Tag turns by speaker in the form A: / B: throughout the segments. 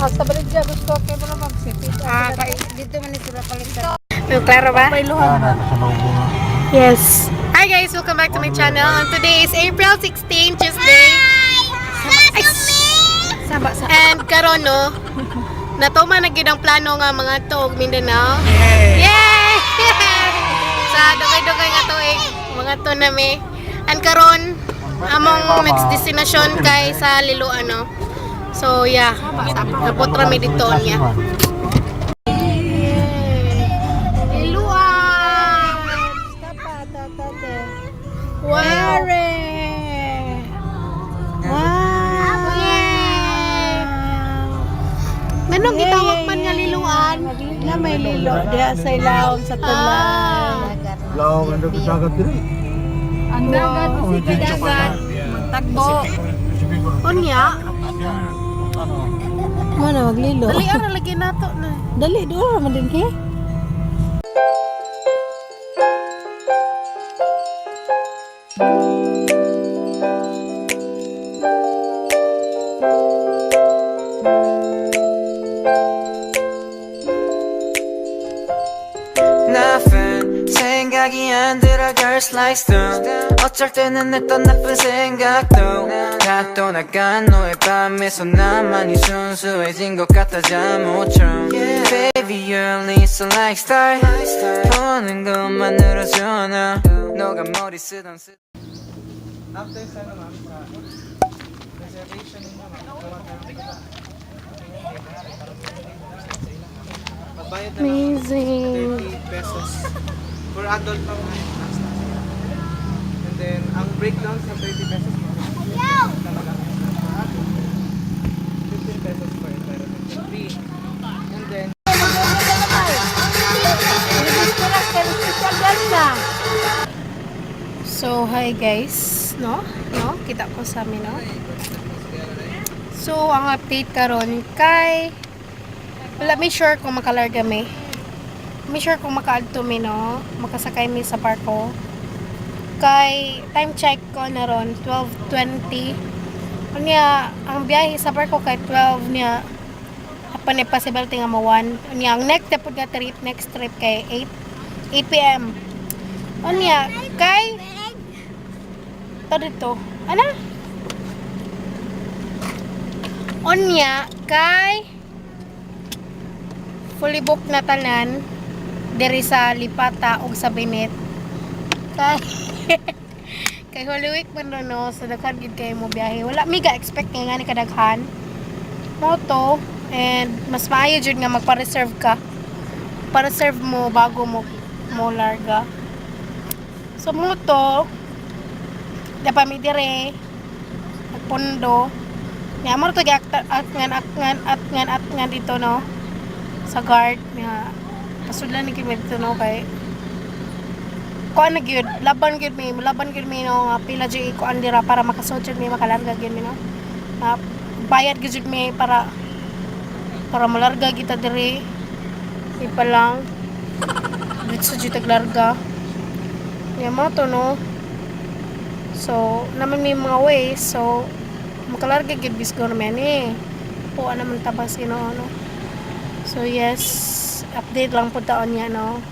A: Hasta balik siya gusto kayo mo na mag-city.
B: Dito man ito palit.
C: Klaro ba?
A: Pailuhan ba?
C: Yes. Hi guys, welcome back to my channel. And today is April 16, Tuesday. And karon no, natuma na gid ang plano nga mga tog Mindanao. Yay! Sa dugay-dugay nga tuig, mga to nami. And karon among next destination kay sa Liloan no. So yeah, naputra mi dito niya. Anong gitawag man nga liluan?
A: Na may lilo, diya sa ilawom sa tulay.
D: Law ang dagat diri.
A: Ang dagat, sige dagat. Magtagbo.
C: Unya?
A: Mana maglilo?
C: Dali ara lagi nato na.
A: Dali, doon naman din kaya.
E: Nothing 생각이 안 들어갈 slice down 어쩔 때는 했던 나쁜 생각도 다 떠나간 너의 밤에서 나만이 순수해진 것 같아 잠옷처럼 Baby you're only so like star 보는 것만으로 좋아 너가 머리 쓰던 After sa naman sa reservation ninyo
C: Amazing.
E: 30 pesos for adult pa man. And then ang breakdown sa 30 pesos talaga 15 pesos for environment free. And then
C: So, hi guys, no? Kita ko sa amin, no? So, ang update karon kay wala mi sure kung makalarga mi. Mi sure kung makaadto mi, no? Makasakay mi sa barko. Kay time check ko na ron 12:20. Unya ang biyahe sa barko kay 12 niya. Apan ni possible nga mawan. Unya ang next trip kay 8 PM. Unya kay dito. Ana? Unya kay fully book na tanan diri sa Lipata ug sa Binet. Kay Holy Week man no, sa daghan gid kay mo biyahe. Wala mi ga expect nga ni kadaghan. Moto and mas maayo jud nga magpa-reserve ka. Pa-reserve mo bago mo larga. So moto dapat mi dire nagpundo. Nya mo to atngan dito no sa guard nga pasudlan ni kami dito no kay kuan na gyud laban gyud mi no nga pila jud ko andira para makasud jud mi makalarga gyud mi no bayad gyud mi para malarga kita diri di pa lang dito jud taglarga nya mo to no. So, naman may mga ways. So, makalarga gid bisgo naman eh. Puan naman tabas ano. So, yes. Update lang po taon niya, no?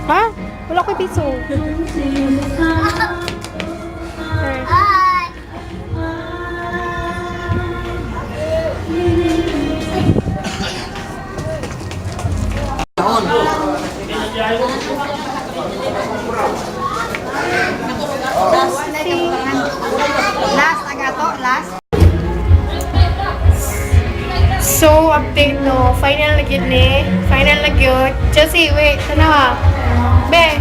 C: Ha? Wala ko piso. So, update no. Final na gyud ni. Final na gyud. Josie, wait. Ano ha? Be.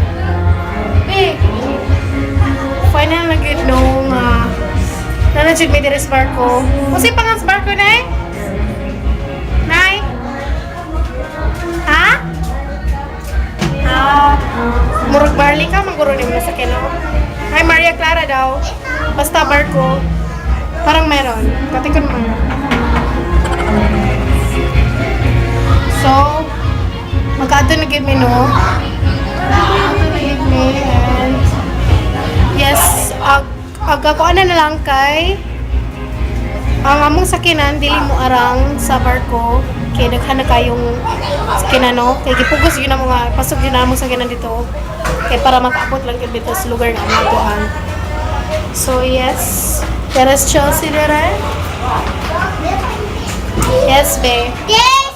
C: Final na gyud no nga. Nanajud may dire sa barko. Kasi pangang sa barko na eh? Nay? Ha? Murag barley ka, maguro ni mo sa kino. Ay, Maria Clara daw. Basta barko. Parang meron. Katikon mo. So, magkado na give me, no? Magkado na give me, and yes, Agkakuan na lang kay ang among sakinan dili mo arang sa barko kay daghan na kayong sakinan no kay gipugos yun ang mga pasok yun ang among sakinan dito kay para makaabot lang gyud dito sa lugar nga among atuan. So yes, there is Chelsea there. Yes, babe.
B: Yes,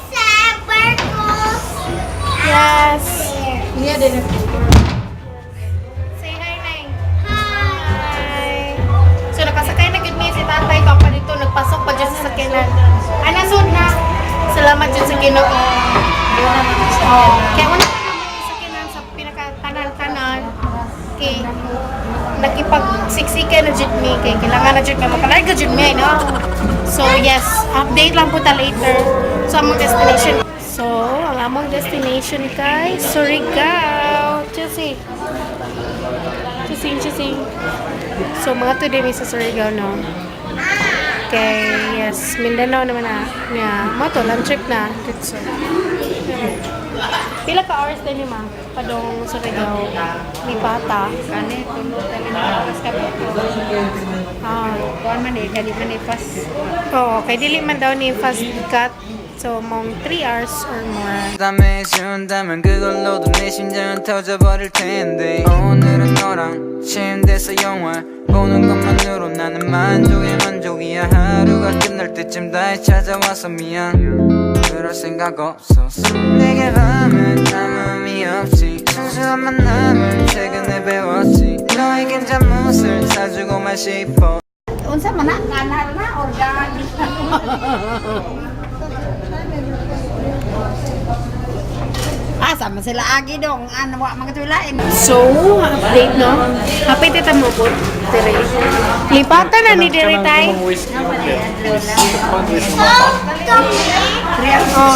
B: barcos.
C: Yes.
A: Iya din.
C: Say hi, Nay.
B: Hi.
C: Hi. So nakasakay na gud mi si tatay pa dito nagpasok pa dyan sa sakinan. Ana sud na. Salamat dyan sa Ginoo. Oh, kaya una pa naman sa sakinan sa pinaka-tanan-tanan. Kay nakipag-siksikan na jud mi kay kailangan na jud nga makalarga jud mi no. So yes, update lang po ta later sa among destination. So, ang among destination kay Surigao. Chusing. So, mga today may sa Surigao, no? Okay, yes. Mindanao naman na. Yeah. Mga to, land trip na. Dito. Pila ka hours din ma? Padong Surigao. Lipata.
B: Kani tulo talaga pas ka
C: Ah.
B: kuan man kadi man pas.
C: Oo, kay dili man daw ni fast cut. So, mong 3 hours or more.
E: 담에 준다면 그걸로도 내 심장은 터져버릴 텐데 오늘은 너랑 침대에서 영화 보는 것만으로 나는 만족이야 하루가 끝날 때쯤 다시 찾아와서 미안 그럴 생각 없었어 내게 밤은 아무 의미 없지 순수한 만남을 최근에 배웠지 너에겐 잠옷을 사주고만 싶어
B: Unsa man na kanal na organic. Sama sila agi dong ano wa mga tulain.
C: So, update no? Hapit ito mo po, Tere. Lipatan na ni Tere tay.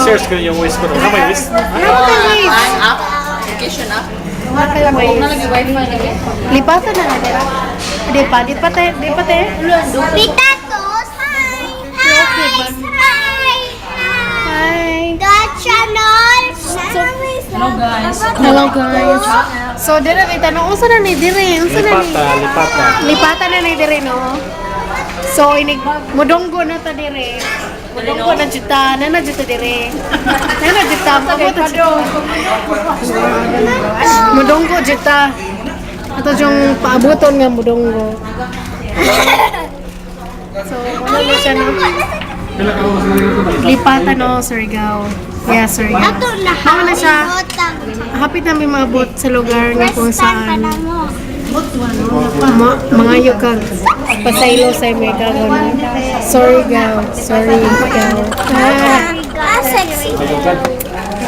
D: Search ko yung waist ko. Ano may waist?
C: Ano ba ka waves?
A: Application app.
C: Ano ka waves?
A: Nalagi wifi lagi.
C: Lipatan na na Tere. Di pa te.
B: Pitatos, hi. Hi.
C: Hi.
B: That channel.
C: Hello guys. So, Dire, may tanong, unsa na ni Dire? Unsa na ni? Lipatan na ni Dire, no? So, inig, mudonggo na ta Dire. Mudonggo na juta. Na juta Dire. Na juta. Mudonggo juta. Ito yung paabuton nga mudonggo. So, ano na siya, no? Lipatan, no? Surigao. Yeah, Surigao. Mga na siya. Hapit namin maabot sa lugar nga kung saan mga yukag pasaylo sa Megagon. Surigao.
B: Sexy.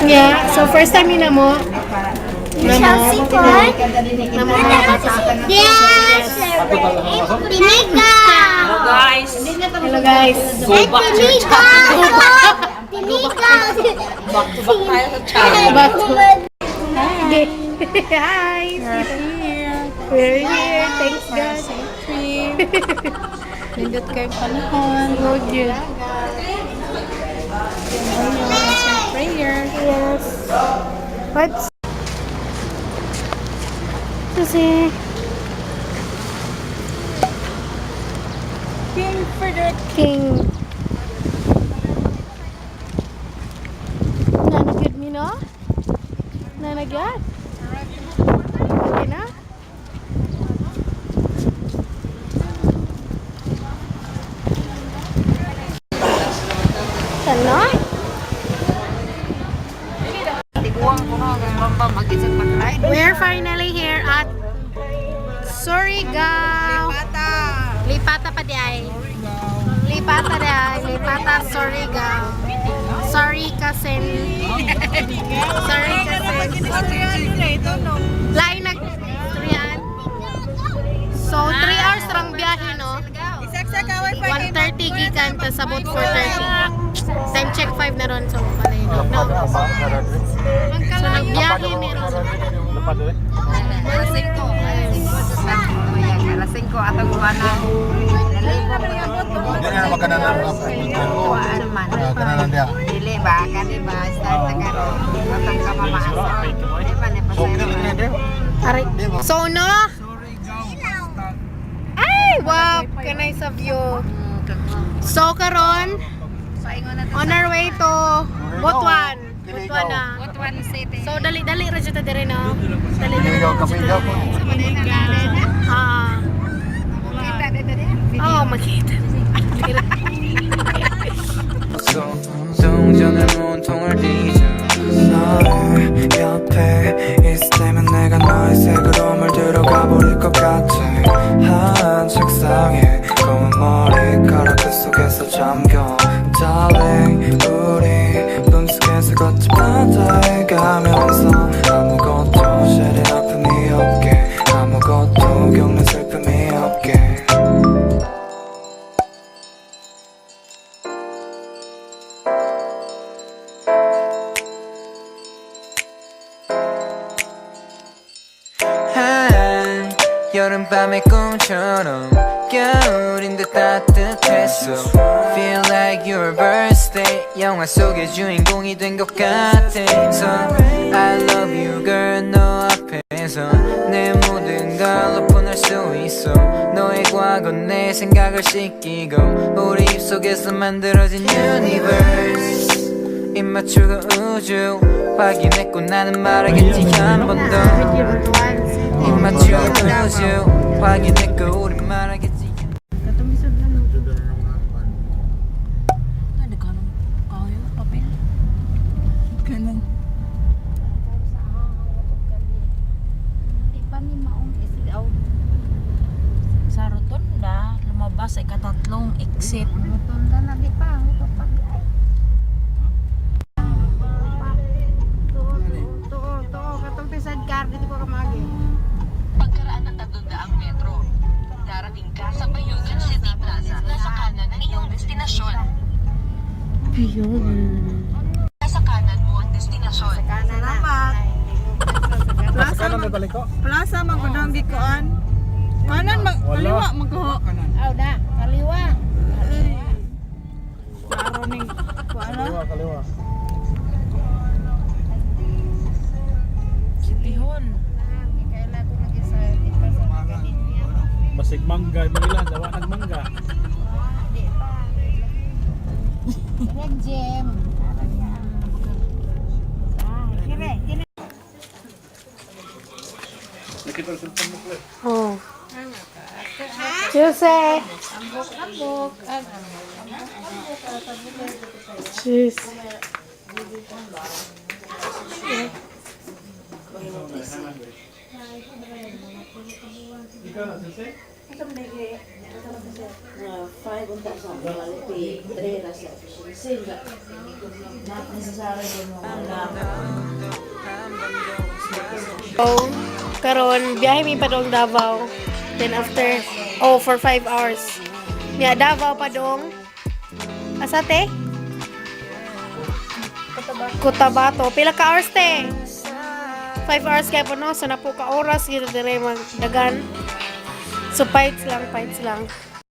C: Yeah, so first time yun na mo.
B: Chelsea Court. Yes. Pinigaw.
C: Hello guys.
B: Pinigaw.
C: Back to Hi. We're here. Thanks God.
A: Nindot kayo panahon.
C: Oh, good.
A: Prayer.
C: Yes. What's kasi
A: King for the
C: King. Nanagad mi no? Nanagad? Okay na? Sana? We're finally here at Surigao. Lipata pa di ay. Lipata Surigao. Sorry kasi. Lain nag-trian. So 3 hours rang biyahe no. 1:30 gikan ta sabot 4:30. Time check 5 na ron so palay no. So nagbiyahe ni ron.
B: Alas 5 atong kuanan.
D: Hindi na magkananan ang kananan dia.
B: Dili ba kani ba start na karon. Atong kamamaas. Di ba ne
D: So, kita lagi na dia.
C: Aray. So no. Ay, kanay sa view. So karon, on our way to Butuan. Butuan na.
B: Butuan City.
C: So dali-dali ra jud ta dire no. Dali-dali.
D: Kiligaw kami daw po.
C: Ah.
B: Kita dito din.
C: Oh, makita.
E: 동전의 문통을 뒤져 너의 옆에 있을 때면 내가 너의 색으로 물들어가 버릴 것 같아 한 책상에 검은 머리카락 그 속에서 잠겨 Darling 우리 꿈속에서 걷지 바다에 가면서 아무것도 시린 아픔이 없게 아무것도 겪는 슬픔이 없게 여름밤의 꿈처럼 겨울인데 따뜻했어 Feel like your birthday 영화 속의 주인공이 된 것 같아서 I love you girl 너 앞에서 내 모든 걸 오픈할 수 있어 너의 과거 내 생각을 씻기고 우리 입속에서 만들어진 universe 입맞추고 우주 확인했고 나는 말하겠지 한 번 더 입맞추고 우주 확인했고 우리 말하겠지
A: Sa rotonda, lumabas ay katatlong exit.
B: Rotunda na di pa. Ito pa. Tuo. Katong tisad car dito ko kamagi.
F: Pagkaraan ng 300 metro, darating ka sa Bayugan City Plaza. Nasa kanan ang iyong destinasyon. Nasa kanan mo ang destinasyon.
B: Salamat.
A: Plaza magkudang gikuan. Kanan kaliwa magkuho.
B: Aw da, kaliwa.
A: Klaro ning kuan.
D: Kaliwa.
A: Sitihon.
B: Kailan ko nag-isa ipasa kanina.
G: Basig mangga, Manila, dawa nagmangga.
B: Red gem. Kire.
C: Oh. Jose.
B: Ambok.
C: Jeez. Oh, karon biyahe mi pa dong Davao. Then after, for 5 hours. Niya Davao pa dong. Asate? Cotabato. Pila ka hours te? 5 hours kaya po no. So na po ka oras. Gito dire magdagan. So fights lang.